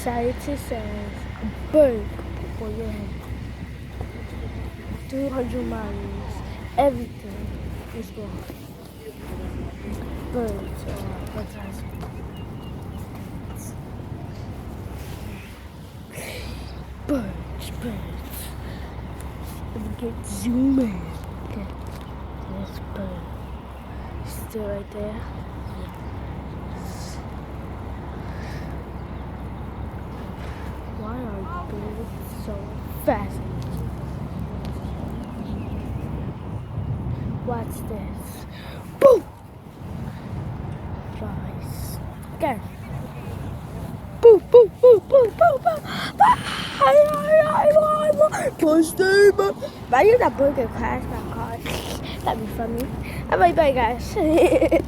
Scientist says a bird for your head. 200 miles. Everything is wrong. Birds are fantastic. Birds. Let me get zoom in. Okay. There's a bird. Still right there. Why are birds so fast? What's this? Boom! Flies. Again. Boom, boom, boom, boom, boom, boom. Push the Imagine that bird could crash my car. That'd be funny. Bye bye, guys.